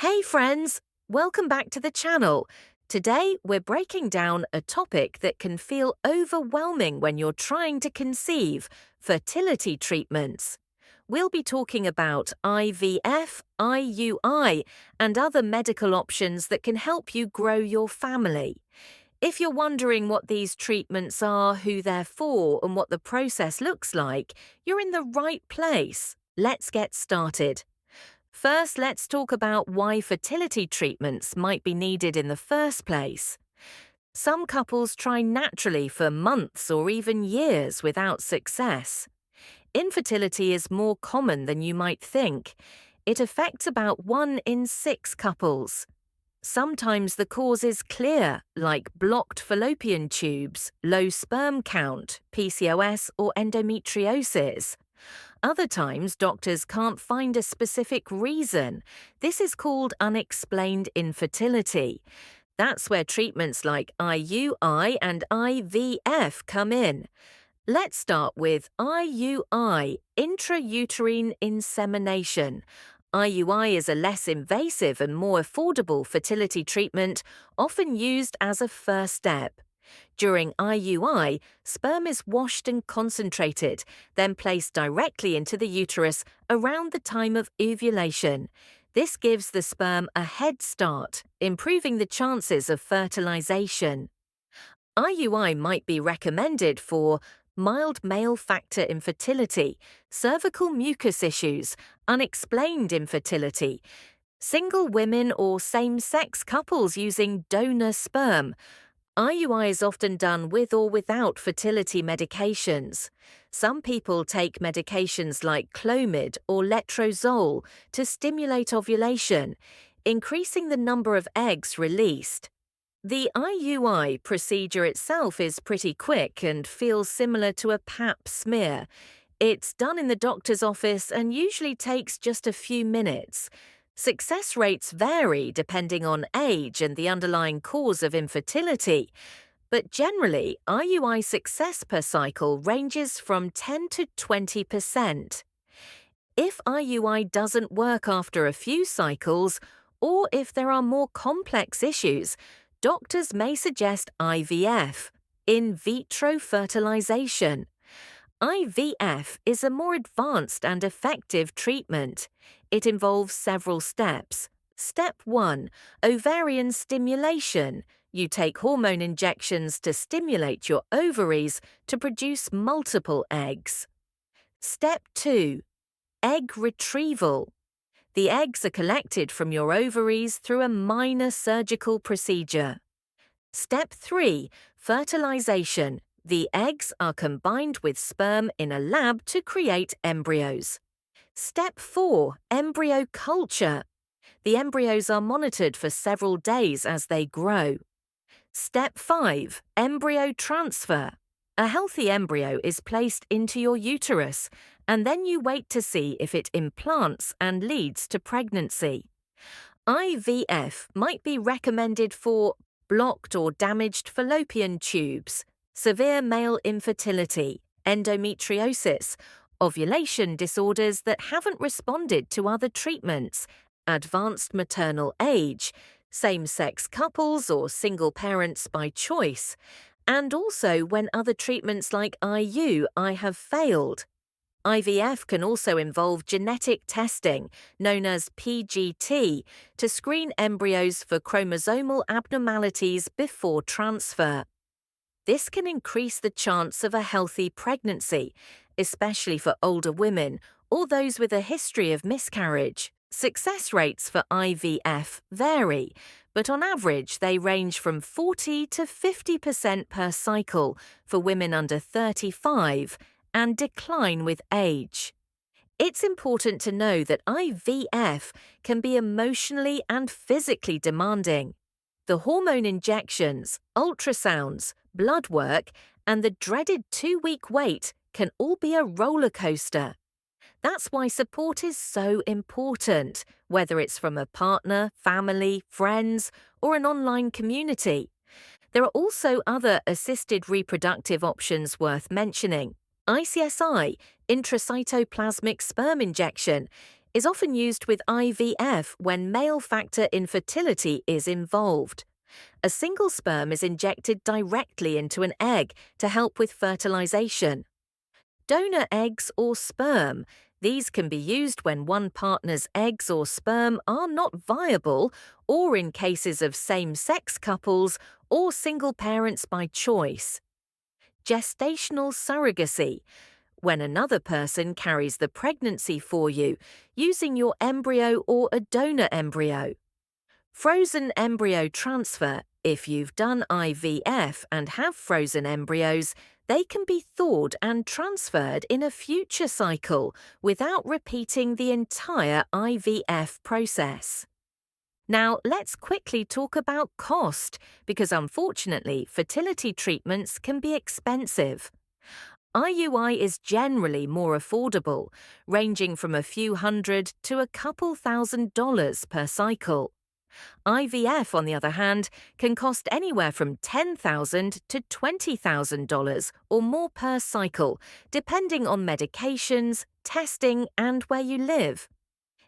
Hey friends, welcome back to the channel. Today we're breaking down a topic that can feel overwhelming when you're trying to conceive: fertility treatments. We'll be talking about IVF, IUI, and other medical options that can help you grow your family. If you're wondering what these treatments are, who they're for, and what the process looks like, you're in the right place. Let's get started. First, let's talk about why fertility treatments might be needed in the first place. Some couples try naturally for months or even years without success. Infertility is more common than you might think. It affects about 1 in 6 couples. Sometimes the cause is clear, like blocked fallopian tubes, low sperm count, PCOS, or endometriosis. Other times, doctors can't find a specific reason. This is called unexplained infertility. That's where treatments like IUI and IVF come in. Let's start with IUI, intrauterine insemination. IUI is a less invasive and more affordable fertility treatment, often used as a first step. During IUI, sperm is washed and concentrated, then placed directly into the uterus around the time of ovulation. This gives the sperm a head start, improving the chances of fertilization. IUI might be recommended for mild male factor infertility, cervical mucus issues, unexplained infertility, single women or same-sex couples using donor sperm. IUI is often done with or without fertility medications. Some people take medications like Clomid or letrozole to stimulate ovulation, increasing the number of eggs released. The IUI procedure itself is pretty quick and feels similar to a pap smear. It's done in the doctor's office and usually takes just a few minutes. Success rates vary depending on age and the underlying cause of infertility, but generally, IUI success per cycle ranges from 10 to 20%. If IUI doesn't work after a few cycles, or if there are more complex issues, doctors may suggest IVF, in vitro fertilization. IVF is a more advanced and effective treatment. It involves several steps. Step 1. Ovarian stimulation. You take hormone injections to stimulate your ovaries to produce multiple eggs. Step 2. Egg retrieval. The eggs are collected from your ovaries through a minor surgical procedure. Step 3. Fertilization. The eggs are combined with sperm in a lab to create embryos. Step 4. Embryo culture. The embryos are monitored for several days as they grow. Step 5. Embryo transfer. A healthy embryo is placed into your uterus, and then you wait to see if it implants and leads to pregnancy. IVF might be recommended for blocked or damaged fallopian tubes, severe male infertility, endometriosis, ovulation disorders that haven't responded to other treatments, advanced maternal age, same-sex couples or single parents by choice, and also when other treatments like IUI have failed. IVF can also involve genetic testing, known as PGT, to screen embryos for chromosomal abnormalities before transfer. This can increase the chance of a healthy pregnancy, especially for older women or those with a history of miscarriage. Success rates for IVF vary, but on average they range from 40 to 50% per cycle for women under 35 and decline with age. It's important to know that IVF can be emotionally and physically demanding. The hormone injections, ultrasounds, blood work, and the dreaded 2-week wait can all be a roller coaster. That's why support is so important, whether it's from a partner, family, friends, or an online community. There are also other assisted reproductive options worth mentioning. ICSI, intracytoplasmic sperm injection. is often used with IVF when male factor infertility is involved. A single sperm is injected directly into an egg to help with fertilization. Donor eggs or sperm. These can be used when one partner's eggs or sperm are not viable, or in cases of same-sex couples or single parents by choice. Gestational surrogacy, when another person carries the pregnancy for you, using your embryo or a donor embryo. Frozen embryo transfer. If you've done IVF and have frozen embryos, they can be thawed and transferred in a future cycle without repeating the entire IVF process. Now, let's quickly talk about cost, because unfortunately, fertility treatments can be expensive. IUI is generally more affordable, ranging from a few hundred to a couple $1,000s per cycle. IVF, on the other hand, can cost anywhere from $10,000 to $20,000 or more per cycle, depending on medications, testing, and where you live.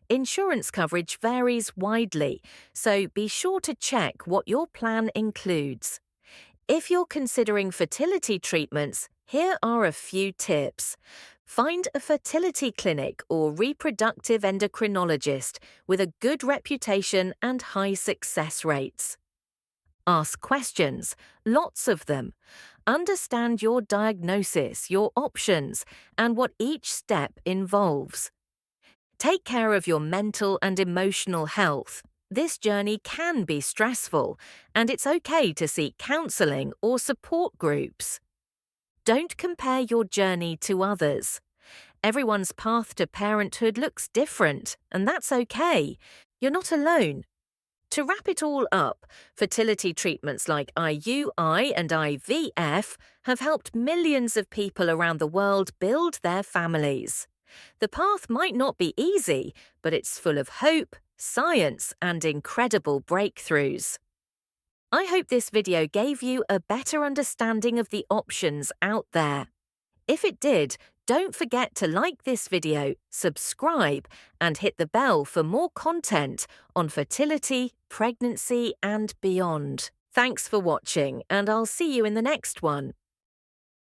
Insurance coverage varies widely, so be sure to check what your plan includes. If you're considering fertility treatments, here are a few tips. Find a fertility clinic or reproductive endocrinologist with a good reputation and high success rates. Ask questions, lots of them. Understand your diagnosis, your options, and what each step involves. Take care of your mental and emotional health. This journey can be stressful, and it's okay to seek counseling or support groups. Don't compare your journey to others. Everyone's path to parenthood looks different, and that's okay. You're not alone. To wrap it all up, fertility treatments like IUI and IVF have helped millions of people around the world build their families. The path might not be easy, but it's full of hope, science, and incredible breakthroughs. I hope this video gave you a better understanding of the options out there. If it did, don't forget to like this video, subscribe, and hit the bell for more content on fertility, pregnancy, and beyond. Thanks for watching, and I'll see you in the next one.